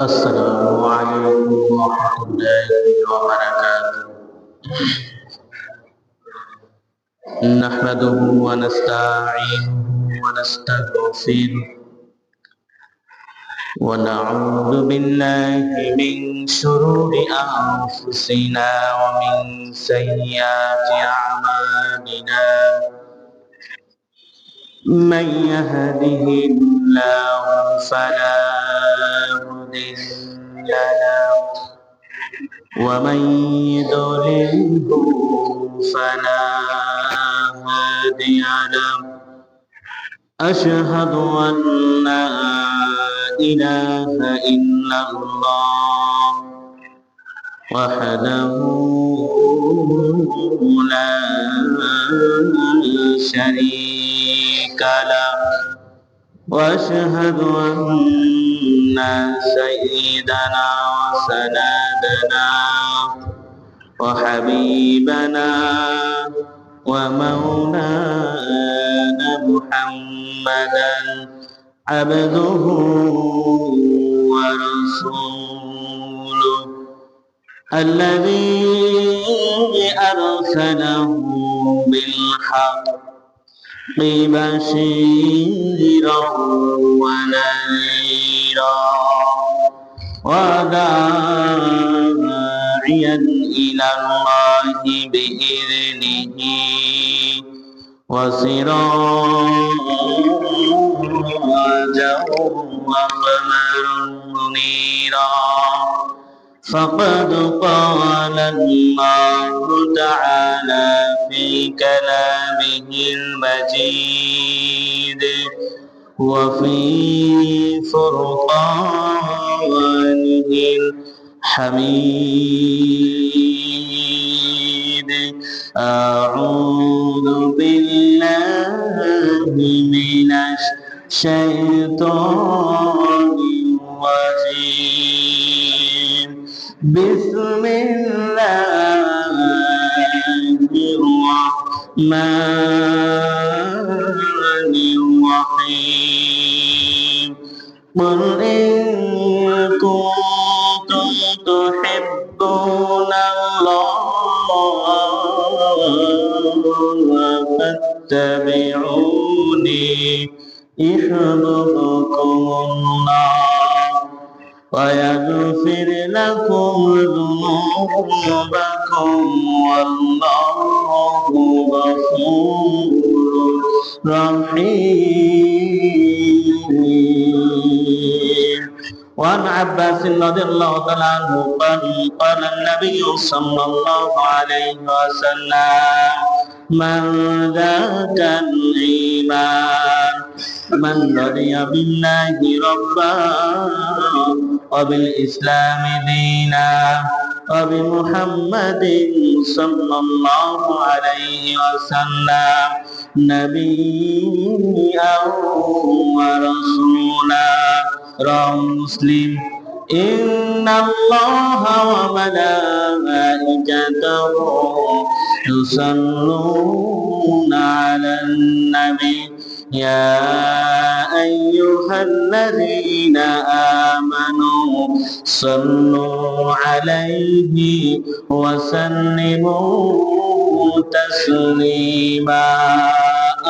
السلام عليكم ورحمة الله وبركاته. نحمده ونستعينه ونستغفره ونعوذ بالله من شرور أنفسنا ومن سيئات أعمالنا. من يهده الله فلا مضل له ومن يضلله فلا هادي له. أشهد أن لا إله إلا الله وحده لا شريك له، وأشهد أن سيدنا وسندنا وحبيبنا ومولانا محمدا عبده ورسوله الذي أرسله بالحق بشيرا ونذيرا وداعيا إلى الله بإذنه وسراجا وقمرا منيرا. فقد قال الله تعالى في كلامه المجيد وفي فرقانه الحميد. أعوذ بالله من الشيطان الرجيم. بسم الله الرحمن الرحيم. قل إن كنتم تحبون الله فاتبعوني يحببكم الله ويغفر لكم ذنوبكم والله غفور رحيم. وعن عباس رضي الله تعالى عنه قال النبي صلى الله عليه وسلم: من ذاك الإيمان من رضي بالله ربا وبالإسلام دينا وبمحمد صلى الله عليه وسلم نبيا ورسولا. رواه مسلم. إن الله وملائكته يصلون على النبي يا أيها الذين آمنوا صلوا عليه وسلموا تسليما.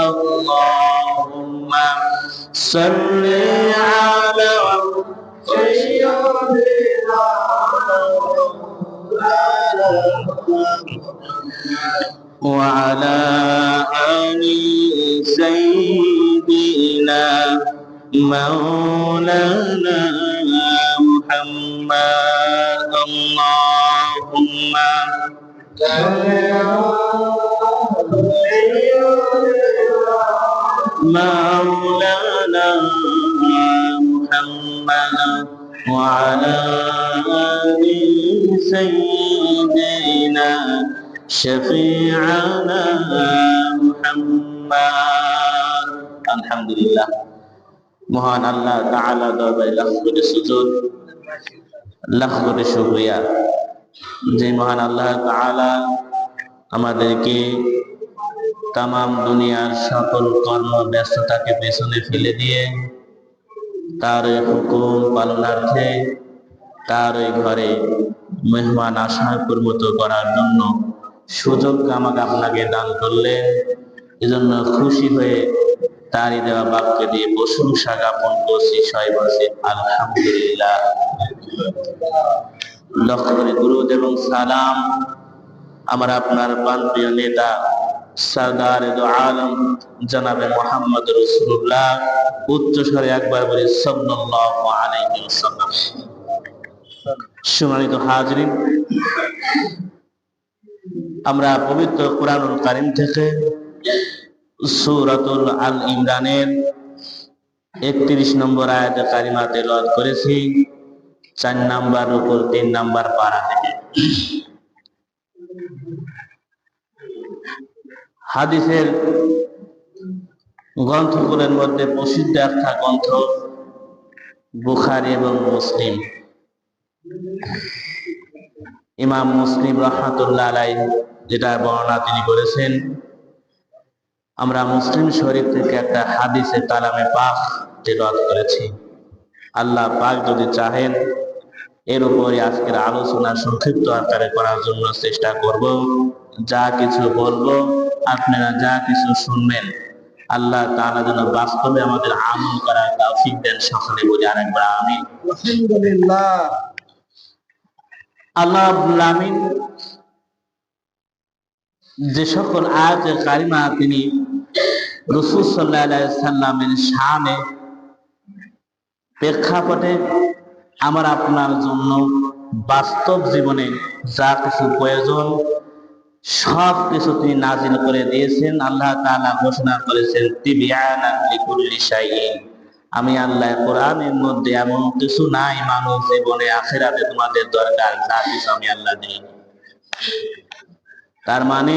اللهم صل على سيدنا وعلى آل سيدنا مولانا محمد. اللهم مولانا محمد وعلى آل سيدنا شفيعنا محمد. আলহামদুলিল্লাহ। মহান আল্লাহ তাআলা দরবারে লাখ কোটি সুজুদ, লাখ কোটি শুকরিয়া যে মহান আল্লাহ তাআলা আমাদেরকে তামাম দুনিয়ার সকল কর্ম ব্যস্ততাকে পেছনে ফেলে দিয়ে তার হুকুম পালনার্থে তার ওই ঘরে মেহমান আশা পরিণত করার জন্য সুযোগ আমাকে আপনাকে দান করলেন। এজন্য খুশি হয়ে তারই দেওয়া বাক্য দিয়ে প্রশংসা জ্ঞাপন করছি, সবাই বলছি আলহামদুলিল্লাহ। লক্ষ্য করে দুরূদ এবং সালাম আমার আপনার প্রিয় নেতা সরদার দু আলম জনাবে মুহাম্মদ রাসূলুল্লাহ উচ্চ স্বরে একবার বলি সাল্লাল্লাহু আলাইহি ওয়াসাল্লাম। সম্মানিত হাজিরিন, আমরা পবিত্র কুরআনুল কারীম থেকে সূরাতুল আল ইমরানের 31 নম্বর আয়াতে কারিমা তেলাওয়াত করেছি, 4 নাম্বার উপর 3 নাম্বার পারা থেকে। হাদিসের গ্রন্থগুলোর মধ্যে প্রসিদ্ধ একটা গ্রন্থ বুখারী এবং মুসলিম। ইমাম মুসলিম রাহমাতুল্লাহ আলাইহি যেটা বর্ণনা তিনি করেছেন, আমরা মুসলিম শরীফ থেকে একটা হাদিসে কালামে পাক তেলাওয়াত করেছি। আল্লাহ পাক যদি চাহেন এর উপরে আজকের আলোচনা সংক্ষিপ্ত আকারে করার জন্য চেষ্টা করব। যা কিছু বলবো, আপনারা যা কিছু শুনবেন, আল্লাহ তাআলা যেন বাস্তবে আমাদের আমল করার তৌফিক দেন। সকলে বলি আরেকবার আমিন। আলহামদুলিল্লাহ। আল্লাহ রাব্বুল আমিন যে সকল আয়াতে কারিমা তিনি রাসূল সাল্লাল্লাহু আলাইহি সাল্লামের শানে প্রেক্ষাপটে আমার আপনার জন্য বাস্তব জীবনে যা কিছু প্রয়োজন সব কিছু তিনি নাজিল করে দিয়েছেন। আল্লাহ তাআলা ঘোষণা করেছেন তিবিয়ানান লিকুল্লি শাইইন, আমি আল্লাহ কোরআনের মধ্যে এমন কিছু নাই মানব জীবনে আখিরাতে তোমাদের দরকার যা কিছু আমি আল্লাহ দিই। তার মানে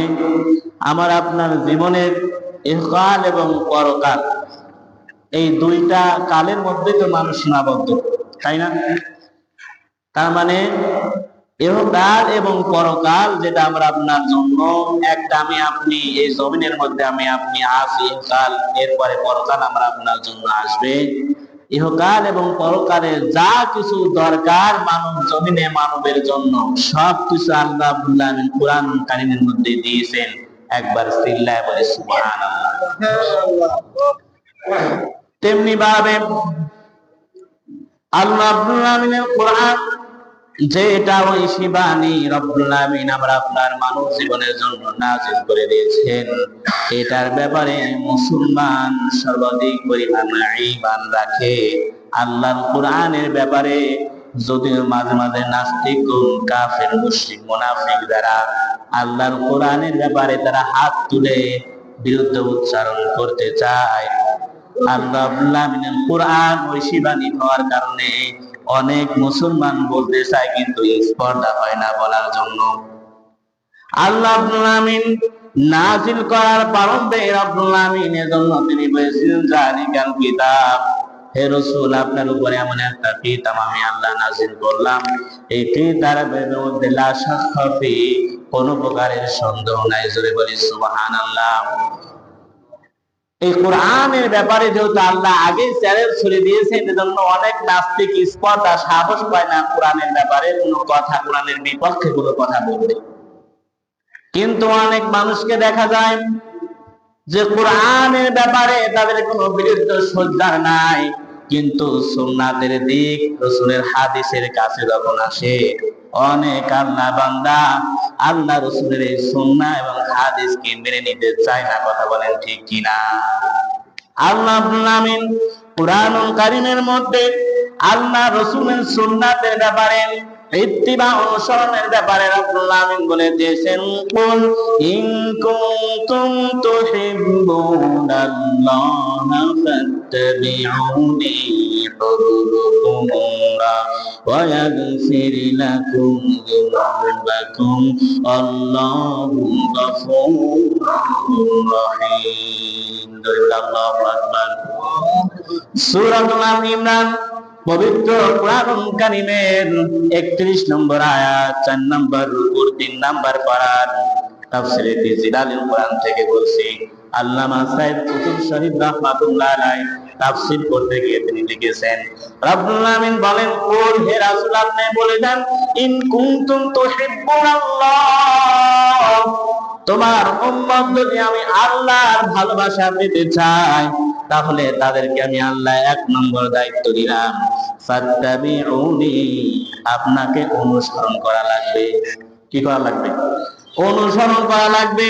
আমার আপনার জীবনের ইহকাল এবং পরকাল এই দুইটা কালের মধ্যে তো মানুষ সীমাবদ্ধ, তাই না? তার মানে ইহকাল এবং পরকাল যেটা আমরা আপনার জন্য একটা আমি আপনি এই জমিনের মধ্যে আমি আপনি আছি, ইহকাল এরপরে পরকাল আমরা আপনার জন্য আসবে। ইহকাল এবং পরকালে যা কিছু দরকার মানব জমিনে মানবের জন্য সব কিছু আল্লাহ রাব্বুল আমিন কোরআন কারীমের মধ্যে দিয়েছেন। একবার চিল্লায়ে বলে সুবহানাল্লাহ। তেমনি ভাবে আল্লাহ রাব্বুল আমিনের কোরআন যেটা ওই শিবানী রব্বুল আমিন আমরা আপনার মানব জীবনের জন্য নাযিল করে দিয়েছেন, এটার ব্যাপারে মুসলমান সর্বাধিক পরিমাণ ঈমান রাখে। আল্লাহর কোরআনের ব্যাপারে যদিও মাঝে মাঝে নাস্তিক কাফের মুশরিক মুনাফিক যারা আল্লাহর কোরআনের ব্যাপারে তারা হাত তুলে বিরুদ্ধ উচ্চারণ করতে চায়, আল্লাহ রাব্বুল আমিনের কোরআন ওই শিবানী হওয়ার কারণে অনেক মুসলমান বলতে চায় কিন্তু স্পর্ধা হয় না বলার জন্য। আল্লাহ রাব্বুল আমিন নাযিল করার প্রারম্ভে রাব্বুল আমিন এর জন্য তিনি বলেছিলেন জালিকাল কিতাব, হে রাসূল আপনার উপরে এমন একটা কিতাব আমি আল্লাহ নাযিল করলাম, এই কিতাবের মধ্যে লা শাক্কা ফি কোন প্রকারের সন্দেহ নাই। জোরে বলি সুবহানাল্লাহ। এই কোরআনের ব্যাপারে যেহেতু আল্লাহ আগে চ্যালেঞ্জ ছড়ে দিয়েছেন, এজন্য অনেক নাস্তিক স্পর্ধা সাহস পায় না কোরআনের ব্যাপারে কোনো কথা, কোরআনের বিপক্ষে কোনো কথা বলতে। কিন্তু অনেক মানুষকে দেখা যায় যে কোরআনের ব্যাপারে তাদের কোনো বিরুদ্ধ সজ্জা নাই, কিন্তু সুন্নাতের দিক রাসূলের হাদিসের কাছে যখন আসে অনেক আল্লাহ বান্দা আল্লাহ রাসূলের এই সুন্নাহ এবং হাদিসকে মেনে নিতে চায় না। কথা বলেন ঠিক কিনা? আল্লাহ রাব্বুল আমিন কুরআনুল কারীমের মধ্যে আল্লাহ রাসূলের সুন্নাতের ব্যাপারে ইত্তিবা অনুসরণের ব্যাপারে রাব্বুল আমিন বলে দিয়েছেন, কুল ইন কুনতুম তুহিব্বুনাল্লাহা ফাত্তাবিউনি ইউহিব্বুকুমুল্লাহ ওয়া ইয়াগফির লাকুম যুনুবাকুম আল্লাহু গফুরুর রহিম। আল্লাহু আকবার। সূরাতুল আল ইমরান পবিত্র কুরআনুল কারীমের 31 নম্বর আয়াত, 4 নম্বর রুকুর 3 নম্বর পারা। তাফসীরে ফি জিলালিল কোরআন থেকে বলছি। আল্লামা সাইদ কুতুব শরীফ রাহমাতুল্লাহ আলাইহি তাফসীর করতে গিয়ে তিনি লিখেছেন, রব্বুল আমিন বলেন, কুল হে রাসূল আপনি বলে দেন, ইন কুনতুম তুহিব্বুনাল্লাহ, তোমার উম্মত যদি আমি আল্লাহর ভালোবাসা পেতে চাই, তাহলে তাদেরকে আমি আল্লাহ 1 নম্বর দায়িত্ব দিলাম, ফাত্তাবিউনি, আপনাকে অনুসরণ করা লাগবে। কি করা লাগবে? অনুসরণ করা লাগবে।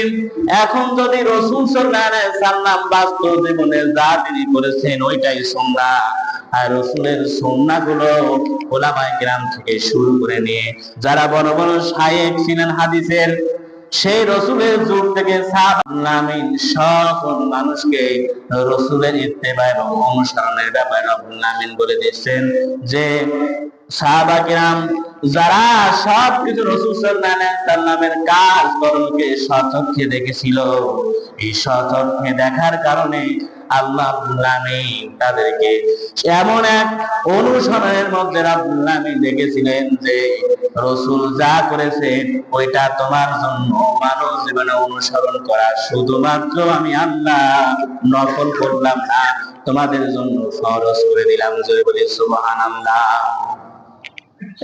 এখন যদি রাসূল সাল্লাল্লাহু আলাইহি সাল্লাম বাস্তব জীবনে যা তিনি করেছেন ওইটাই সুন্নাহ, আর রাসূলের সুন্নাহগুলো উলামায়ে কেরাম থেকে শুরু করে নিয়ে যারা বড় বড় শায়েখ ছিলেন হাদিসের, সেই রাসূলের যুগ থেকে সাহাবায়ে সকল মানুষকে রাসূলের ইত্তেবা এবং অনুসরণের ব্যাপারে রব্বুল আমিন বলে দিয়েছেন যে সাহাবায়ে কেরাম যারা সবকিছু রাসূল সাল্লাল্লাহু আলাইহি সাল্লামের কাজ কর্মকে সচক্ষে দেখেছিল, এই সচক্ষে দেখার কারণে আল্লাহ রাব্বুল আমিন তাদেরকে এমন এক অনুসরণের মধ্যে রাব্বুল আমিন দেখেছিলেন যে রাসূল যা করেছেন ওইটা তোমার জন্য মানব জীবনে অনুসরণ করা শুধুমাত্র আমি আল্লাহ নকল করলাম না, তোমাদের জন্য ফরজ করে দিলাম। জোরে বলি সুবহানাল্লাহ।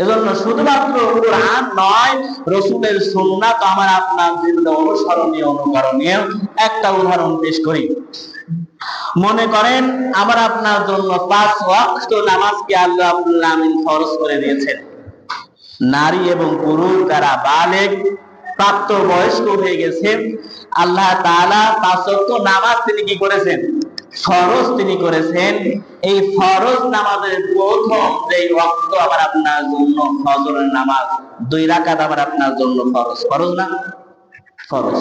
এজন্য শুধুমাত্র কোরআন নয়, রাসূলের সুন্নাত আমার আপনার জীবনে অনুসরণীয় অনুকরণীয়। একটা উদাহরণ পেশ করি। মনে করেন আমার আপনার জন্য 5 ওয়াক্ত নামাজকে আল্লাহ রাব্বুল আমিন ফরজ করে দিয়েছেন। নারী এবং পুরুষ যারা বালেগ প্রাপ্ত বয়স্ক হয়ে গেছে, আল্লাহ তাআলা 5 ওয়াক্ত নামাজ তিনি কি করেছেন? ফরজ তিনি করেছেন। এই ফরজ নামাজের প্রথম যে ওয়াক্ত আমার আপনার জন্য ফজরের নামাজ 2 রাকাত আমার আপনার জন্য ফরজ। ফরজ না? ফরজ।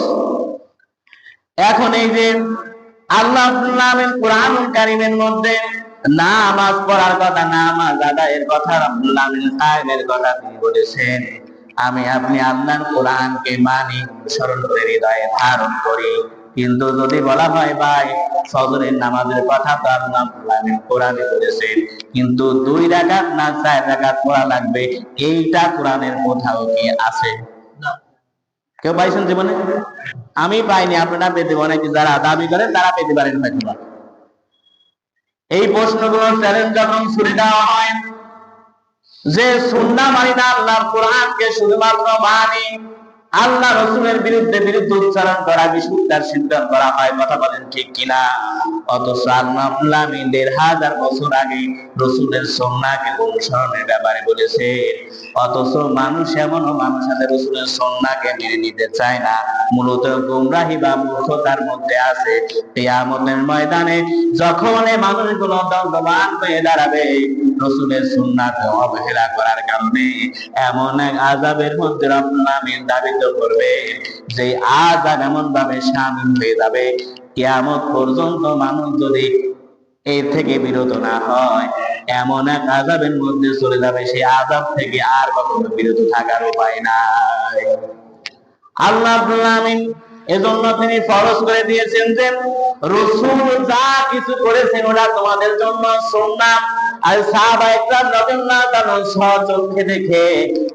এখন এই যে আল্লাহ রাব্বুল আমিন কোরআনুল কারীমের মধ্যে নামাজ পড়ার কথা, নামাজ আদায়ের কথা, রাব্বুল আমিন কায়েমের কথা তিনি বলেছেন, আমি আপনি আল্লাহর কোরআনকে মানি, অনুসরণ করে হৃদয়ে ধারণ করি। কিন্তু যদি বলা হয় ভাই ফজরের নামাজের কথা তো আল্লাহ কোরআনে বলেছেন, কিন্তু 2 রাকাত না 4 রাকাত পড়া লাগবে, এইটা কোরআনের কোথাও কি আছে? কেউ পাইছেন জীবনে? আমি পাইনি, আপনারা পেতে পারেন, যারা দাবি করেন তারা পেতে পারেন হয়তো। এই প্রশ্নগুলোর চ্যালেঞ্জ যখন ছুড়ে দেওয়া হয় যে সুন্নাহ মানি না, আল্লাহর কোরআনকে শুধুমাত্র মানি, আল্লাহ রাসূলের বিরুদ্ধে উচ্চারণ করা, বিশুদ্ধার সিদ্ধান্ত করা হয়, কথা বলেন ঠিক কিনা? অথচ আল্লাহ রাব্বুল আমিন 1500 বছর আগে রাসূলের সুন্নাহকে অনুসরণের ব্যাপারে বলেছে, অথচ মানুষ এমনও মানুষ আছে রাসূলের সুন্নাহকে মেনে নিতে চায় না, মূলত গোমরাহি বা মূর্খতার মধ্যে আছে। কিয়ামতের ময়দানে যখন এই মানুষগুলো দণ্ডবান হয়ে দাঁড়াবে রাসূলের সুন্নাহকে অবহেলা করার কারণে, এমন এক আযাবের মধ্যে রাব্বুল আমিন দাবিত করবে যে আযাব এমন ভাবে শামিল হয়ে যাবে, কিয়ামত পর্যন্ত মানুষ যদি এর থেকে বিরত না হয়, এমন এক আযাবের মধ্যে চলে যাবে, সেই আযাব থেকে আর কখনো বিরত থাকার উপায় নাই। আল্লাহ রাব্বুল আমিন এজন্য তিনি ফরজ করে দিয়েছেন যে রাসূল যা কিছু করেছেন ওটা তোমাদের জন্য সুন্নাহ। আর সাহাবায়ে কেরাম রাদিয়াল্লাহু তাআলা সচক্ষে দেখে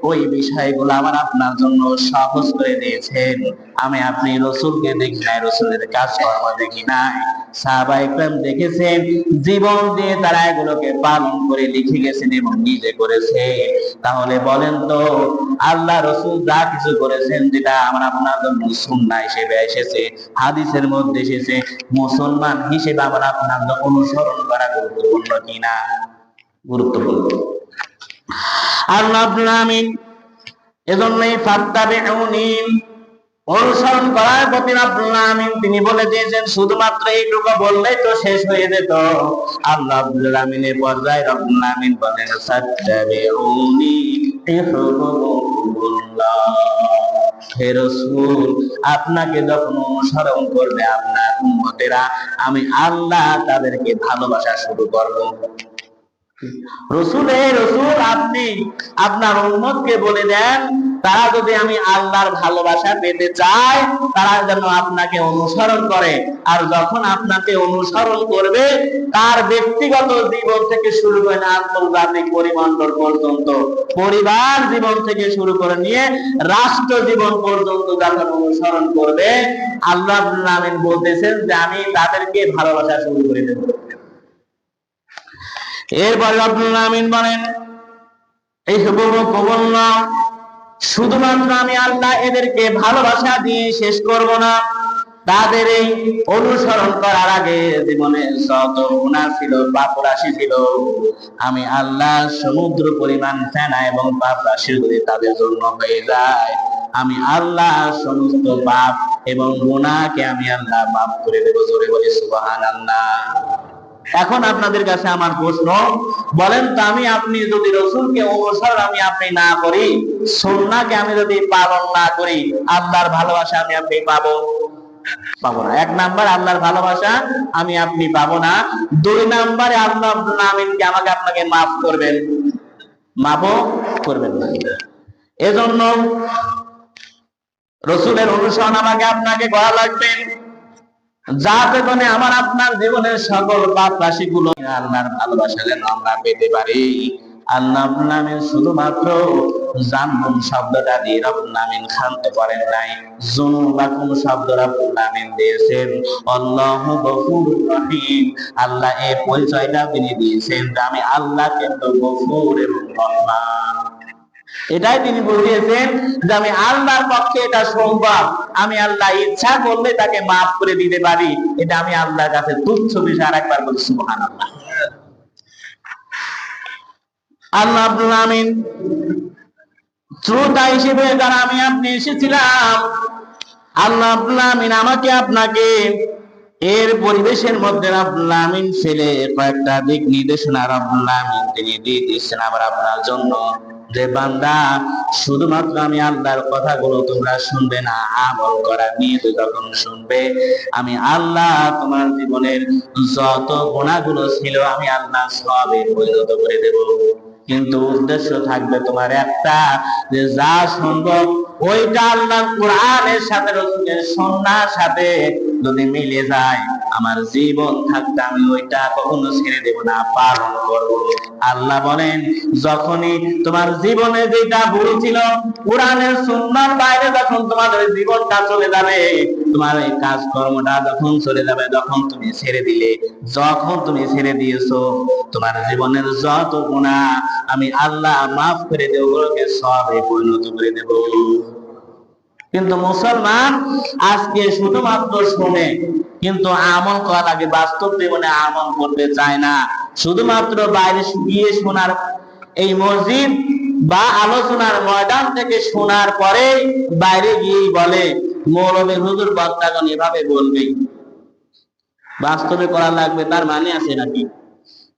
ওই বিষয়গুলো আমার আপনার জন্য সহজ করে দিয়েছেন। আমি আপনি রাসূলকে দেখি নাই, রাসূলের কাজকর্ম দেখি নাই, সাহাবায়ে কেরাম দেখেছেন, জীবন দিয়ে তারা এগুলোকে পালন করে লিখে গেছেন এবং নিজে করেছে। তাহলে বলেন তো আল্লাহ রাসূল যা কিছু করেছেন যেটা আমার আপনার জন্য সুন্নাহ হিসেবে এসেছে, হাদিসের মধ্যে এসেছে, মুসলমান হিসেবে আমার আপনার অনুসরণ করা গুরুত্বপূর্ণ কিনা? গুরুত্বপূর্ণ। আল্লাহ রাব্বুল আমিন এজন্যই ফাত্তাবিউনি, অনুসরণ করার প্রতি রাব্বুল আমিন তিনি বলে দিয়েছেন, শুধুমাত্র এইটুকু বললেই তো শেষ হয়ে যেত। আল্লাহ রাব্বুল আমিনের পর্যায়ে রাব্বুল আমিন বলেন, ফাত্তাবিউনি ইউহিব্বুকুমুল্লাহ। হে রাসূল, আপনাকে যখন অনুসরণ করবে আপনার উম্মতেরা, আমি আল্লাহ তাদেরকে ভালোবাসা শুরু করব। রাসূল, হে রাসূল, আপনি আপনার উম্মতকে বলে দেন তারা যদি আমি আল্লাহর ভালোবাসা পেতে চায়, তারা যেন আপনাকে অনুসরণ করে। আর যখন আপনাকে অনুসরণ করবে, তার ব্যক্তিগত জীবন থেকে শুরু করে আন্তর্জাতিক পরিমণ্ডল পর্যন্ত, পরিবার জীবন থেকে শুরু করে নিয়ে রাষ্ট্র জীবন পর্যন্ত যখন অনুসরণ করবে, আল্লাহ রাব্বুল আলামিন বলতেছেন যে আমি তাদেরকে ভালোবাসা শুরু করে দেব। এরপর রাব্বুল আলামিন বলেন, এই হুবুল্লাহ, শুধুমাত্র আমি আল্লাহ এদেরকে ভালোবাসা দিয়ে শেষ করব না, তাদের এই অনুসরণ করার আগে জীবনে যত গুনাহ ছিল, পাপ রাশি ছিল, আমি আল্লাহ সমুদ্র পরিমাণ ফেনা এবং পাপ রাশি যদি তাদের জন্য হয়ে যায়, আমি আল্লাহ সমস্ত পাপ এবং গুনাহকে আমি আল্লাহ মাফ করে দেব। জোরে বলি সুবহানাল্লাহ। এখন আপনাদের কাছে আমার প্রশ্ন, বলেন তো আমি আপনি যদি রাসূলকে অনুসরণ আমি আপনি না করি, সুন্নাহকে আমি যদি পালন না করি, আল্লাহর ভালোবাসা আমি আপনি পাবো না? এক নাম্বার, আল্লাহর ভালোবাসা আমি আপনি পাবো না। দুই নাম্বারে, আল্লাহ রাব্বুল আলামিন কি আমাকে আপনাকে মাফ করবেন? মাফও করবেন না। এজন্য রাসূলের অনুসরণ আমাকে আপনাকে করা লাগবে, যাতে করে আমার আপনার জীবনের সকল পাপ রাশি গুলো আল্লাহর ভালোবাসা যেন আমরা পেতে পারি। আল্লাহ রাব্বুল আলামিন শুধুমাত্র জান্নুন শব্দটা দিয়ে রাব্বুল আলামিন ক্ষান্ত করেন নাই, যুনুবাকুম শব্দ রাব্বুল আলামিন দিয়েছেন। আল্লাহু গফুরুর রহিম, আল্লাহ এই পরিচয়টা তিনি দিয়েছেন যে আমি আল্লাহ কিন্তু গফুর এবং রহমান। এটাই তিনি বুঝিয়েছেন যে আমি আল্লাহর পক্ষে এটা সম্ভব, আমি আল্লাহ ইচ্ছা করলে তাকে মাফ করে দিতে পারি, এটা আমি আল্লাহর কাছে তুচ্ছ বিষয়। আরেকবার বলি সুবহানাল্লাহ। আল্লাহ রাব্বুল আলামিন শ্রোতা হিসেবে যারা আমি আপনি এসেছিলাম, আল্লাহ রাব্বুল আলামিন আমাকে আপনাকে এর পরিবেশের মধ্যে রাব্বুল আলামিন ফেলে কয়েকটা দিক নির্দেশনা রাব্বুল আলামিন তিনি দিয়ে দিচ্ছেন আবার আপনার জন্য, যে বান্দা শুধুমাত্র আমি আল্লাহর কথাগুলো তোমরা শুনবে না, আমল করার নিয়ত যখন শুনবে, আমি আল্লাহ তোমার জীবনের যত গুনাহগুলো ছিল আমি আল্লাহ সবে পরিণত করে দেব। কিন্তু উদ্দেশ্য থাকবে তোমার একটা, যে যা সম্ভব ওইটা আল্লাহ কোরআনের সাথে রাসূলের সুন্নাহর সাথে যদি মিলে যায়, আমার জীবন থাকতে আমি ওইটা কখনো ছেড়ে দেব না, পালন করব। আল্লাহ বলেন, যখনই তোমার জীবনে যেটা ভুল ছিল, কোরআনের সুন্নাহর বাইরে যখন তোমাদের জীবনটা চলে যাবে, তোমার এই কাজকর্মটা যখন চলে যাবে, যখন তুমি ছেড়ে দিলে, যখন তুমি ছেড়ে দিয়েছো, তোমার জীবনের যত গুনাহ আমি আল্লাহ মাফ করে দেব, ওগুলোকে সবে পরিণত করে দেব। কিন্তু মুসলমান আজকে শুধুমাত্র শুনে, কিন্তু আমল করা লাগে, বাস্তব জীবনে আমল করতে চায় না। শুধুমাত্র বাইরে গিয়ে শোনার, এই মসজিদ বা আলোচনার ময়দান থেকে শোনার পরে বাইরে গিয়েই বলে মৌলবী হুজুর বক্তাগণ এভাবে বলবে। বাস্তবে করা লাগবে তার মানে আছে নাকি?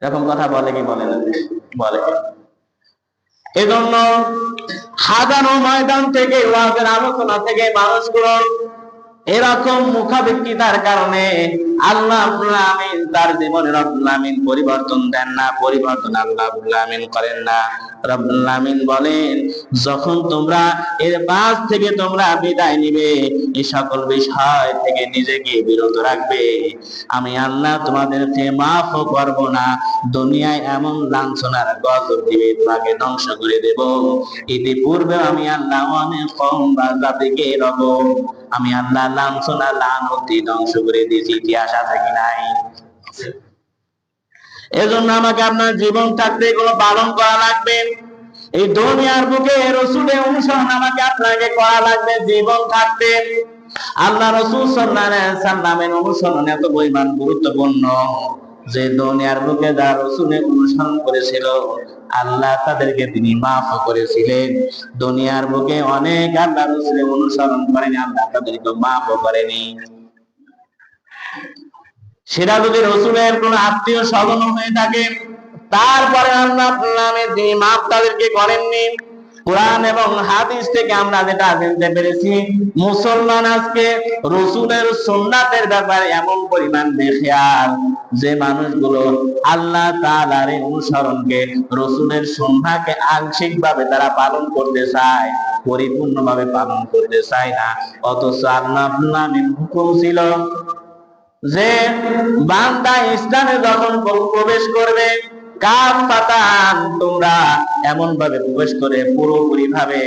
এরকম কথা বলে কি বলে না? বলে। এজন্য হাজারো ময়দান থেকে, ওয়াজের আলোচনা থেকে মানুষগুলো এরকম মুখাবিক্ষিতার কারণে আল্লাহ রাব্বুল আলামিন তার জীবনে রাব্বুল আলামিন পরিবর্তন দেন না, পরিবর্তন আল্লাহ রাব্বুল আলামিন করেন না। রাব্বুল আলামিন বলেন, যখন তোমরা এর পাশ থেকে তোমরা বিদায় নিবে, এই সকল বিষয় থেকে নিজেকে বিরত রাখবে, আমি আল্লাহ তোমাদেরকে মাফও করব না, দুনিয়ায় এমন লাঞ্ছনার গজব দিবে, তোমাকে ধ্বংস করে দেব। ইতিপূর্বে আমি আল্লাহ অনেক কম বা জাতিকে এরকম আমি আল্লাহ লাঞ্ছনা লানত ধ্বংস করে দিয়েছি। ইতিহাস আছে কি নাই? এজন্য আমাকে আপনার জীবন থাকতে এগুলো পালন করা লাগবে। এই দুনিয়ার বুকে রাসূলের অনুসরণ আমাকে আপনাকে করা লাগবে জীবন থাকতে। আল্লাহ রাসূল সাল্লাল্লাহু আলাইহি ওয়াসাল্লামের অনুসরণ এত পরিমাণ গুরুত্বপূর্ণ যে দুনিয়ার বুকে যারা রাসূলের অনুসরণ করেছিল, আল্লাহ তাদেরকে তিনি মাফ করেছিলেন। দুনিয়ার বুকে অনেক আল্লাহ রাসূলের অনুসরণ করেনি, আল্লাহ তাদেরকে মাফ করেনি। সেটা যদি রাসূলের কোন আত্মীয় স্বজন হয়ে থাকে, তারপরে আল্লাহ নামে তিনি মাফ তাদেরকে করেননি। কোরআন এবং হাদিস থেকে আমরা যেটা জানতে পেরেছি, মুসলমান আজকে রাসূলের সুন্নাতের ব্যাপারে এমন পরিমাণ বেখেয়াল যে মানুষগুলো আল্লাহ তাআলার অনুসরণকে, রাসূলের সুন্নাহকে আংশিকভাবে তারা পালন করতে চায়। পরিপূর্ণভাবে পালন করতে চায় না। অথচ আল্লাহ রাব্বুল আলামিন হুকুম ছিল যে বান্দা ইসলামে যখন প্রবেশ করবে কাফাতান, তোমরা এমন ভাবে প্রবেশ করে পুরোপুরি ভাবে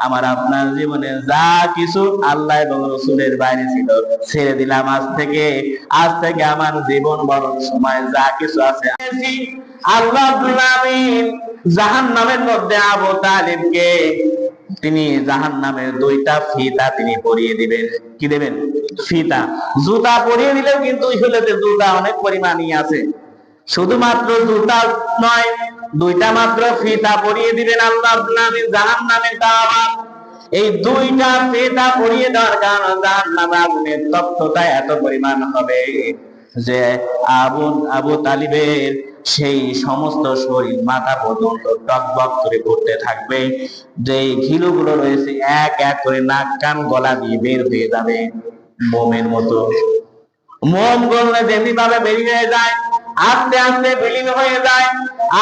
আমার আপনার জীবনে যা কিছু আল্লাহ এবং রসুলের বাইরে ছিল ছেড়ে দিলাম। আজ থেকে আমার জীবন বরং সময় যা কিছু আছে আল্লাহ রাব্বুল আলামিন জাহান্নামের মধ্যে আবু তালিবকে তিনি জাহান্নামের দুইটা ফিতা তিনি পরিয়ে দিবেন। কি দেবেন? ফিতা। জুতা পরিয়ে দিলেও কিন্তু ইহুদিতে জুতা অনেক পরিমাণই আছে, শুধুমাত্র জুতা নয়, দুইটা মাত্র ফিতা পরিয়ে দিবেন আল্লাহ রাব্বুল আলামিন জাহান্নামের। আবার এই দুইটা ফিতা পরিয়ে দেওয়ার কারণে জাহান্নামের আগুনের তপ্ততা এত পরিমাণ হবে যে আবু তালিবের সেই সমস্ত শরীর মাথা পর্যন্ত টকবক করে পড়তে থাকবে। যে ঘিলুগুলো রয়েছে এক এক করে নাক কান গলা দিয়ে বের হয়ে যাবে মোমের মতো। মোম গললে যেমনি ভাবে বেরিয়ে হয়ে যায়, আস্তে আস্তে বিলীন হয়ে যায়,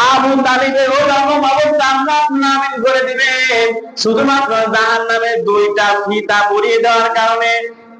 আবু তালিবের ওরকম অবস্থা আল্লাহ রাব্বুল আলামিন করে দিবেন শুধুমাত্র জাহান্নামের দুইটা ফিতা পরিয়ে দেওয়ার কারণে।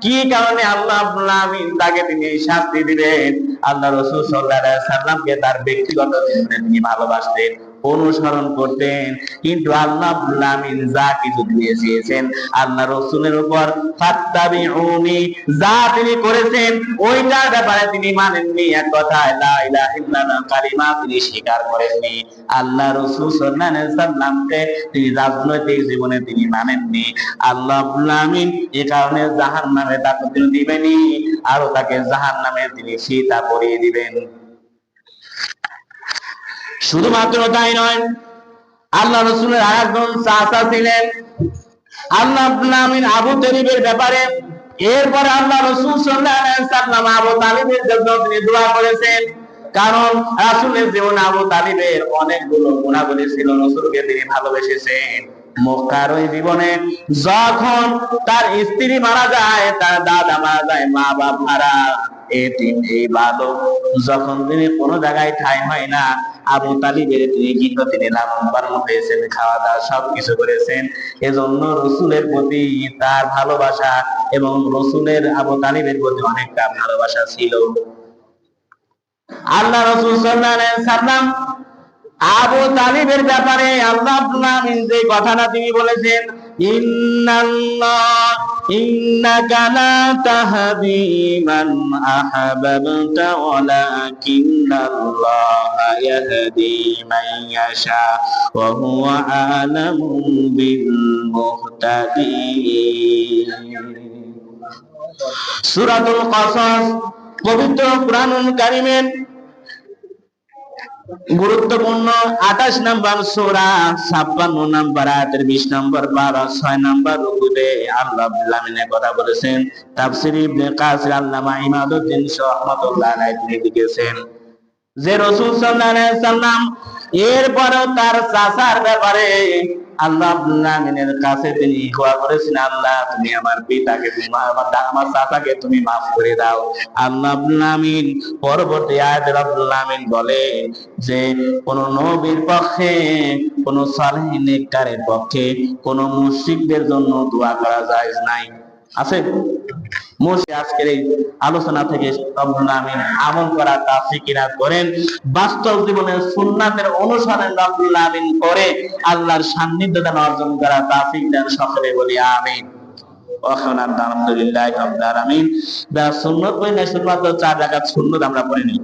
কি কারণে আল্লাহ রাব্বুল আলামিন তাকে তিনি শাস্তি দিবেন? আল্লাহ রাসূল সাল্লাল্লাহু আলাইহি সাল্লামকে তার ব্যক্তিগত জীবনে তিনি ভালোবাসতেন, অনুসরণ করতেন, কিন্তু আল্লাহ রাব্বুল আলামিন যা কিছু দিয়েছেন আল্লাহ রাসূলের উপর ফাত্তাবিউনি যা তিনি করেছেন ওইটার ব্যাপারে তিনি মানেননি। এক কথায় লা ইলাহা ইল্লাল্লাহ কালিমা তিনি স্বীকার করেননি। আল্লাহ রাসূল সাল্লাল্লাহু আলাইহি সাল্লামকে তিনি রাজনৈতিক জীবনে তিনি মানেননি। আল্লাহ রাব্বুল আলামিন এই কারণে জাহান্নামে তাকে তিনি দিবেনই, আর তাকে জাহান্নামে তিনি ফিতা পরিয়ে দিবেন। শুধুমাত্র তাই নয়, আল্লাহ রাসূলের আরেকজন চাচা ছিলেন আল্লাহ রাব্বুল আলামিন আবু তালিবের ব্যাপারে। এরপর আল্লাহ রাসূল সাল্লাল্লাহু আলাইহি সাল্লাম আবু তালিবের জন্য তিনি দোয়া করেছেন, কারণ রাসূলের জীবনে আবু তালিবের অনেকগুলো গুণাবলী ছিল, রাসূলকে তিনি ভালোবেসেছেন। মক্কার ওই জীবনে যখন তার স্ত্রী মারা যায়, তার দাদা মারা যায়, মা বাপ মারা, এতিম এই বালক যখন তিনি কোনো জায়গায় ঠাঁই হয় না, আবু তালিবের তিনি গৃহ তিনি লালন পালন হয়েছেন, খাওয়া দাওয়া সবকিছু করেছেন। এজন্য রসুলের প্রতি তার ভালোবাসা এবং রসুলের আবু তালিবের প্রতি অনেকটা ভালোবাসা ছিল। আল্লাহ রাসূল সাল্লাল্লাহু আলাইহি সাল্লাম আবু তালিবের ব্যাপারে আল্লাহ রাব্বুল আলামিন যে কথাটা তিনি বলেছেন, ইন্নাকা লা তাহদি মান আহাবাবতা ওয়ালাকিন্নাল্লাহা ইয়াহদি মান ইয়াশা ওয়া হুয়া আ'লামু বিল মুহতাদিন। সূরাতুল কসস পবিত্র কুরআনুল কারীমের গুরুত্বপূর্ণ 28 নম্বর সূরা 56 নম্বর আয়াতের 20 নম্বর 12 6 নম্বর রুকুতে আল্লাহ রাব্বুল আলামিন কথা বলেছেন। তাফসীর ইবনে কাসির আল্লামা ইমাদউদ্দিন রাহমাতুল্লাহ আলাইহি তিনি লিখেছেন যে রাসূল সাল্লাল্লাহু আলাইহি সাল্লাম এরপরেও তার চাচার ব্যাপারে আল্লাহ রাব্বুল আলামিনের কাছে তিনি দোয়া করেছেন, আল্লাহ তুমি আমার পিতাকে, আমার চাচাকে তুমি মাফ করে দাও। আল্লাহ রাব্বুল আলামিন পরবর্তী আয়াতে রাব্বুল আলামিন বলে যে কোন নবীর পক্ষে, কোন সালেহ নেককারের পক্ষে, কোন মুশরিকদের জন্য দোয়া করা জায়েজ নাই। আছে আজকের এই আলোচনা থেকে রব্বুল আলামিন আমল করার তৌফিক ইনাত করেন, বাস্তব জীবনে সুন্নাতের অনুসরণ রব্বুল আলামিন করে আল্লাহর সান্নিধ্য দান অর্জন করার তৌফিক দান। সকলে বলি আমিন। আলহামদুলিল্লাহি রাব্বিল আলামিন। সুন্নাত পড়ি না, শুধুমাত্র 4 রাকাত সুন্নাত আমরা পড়ি না।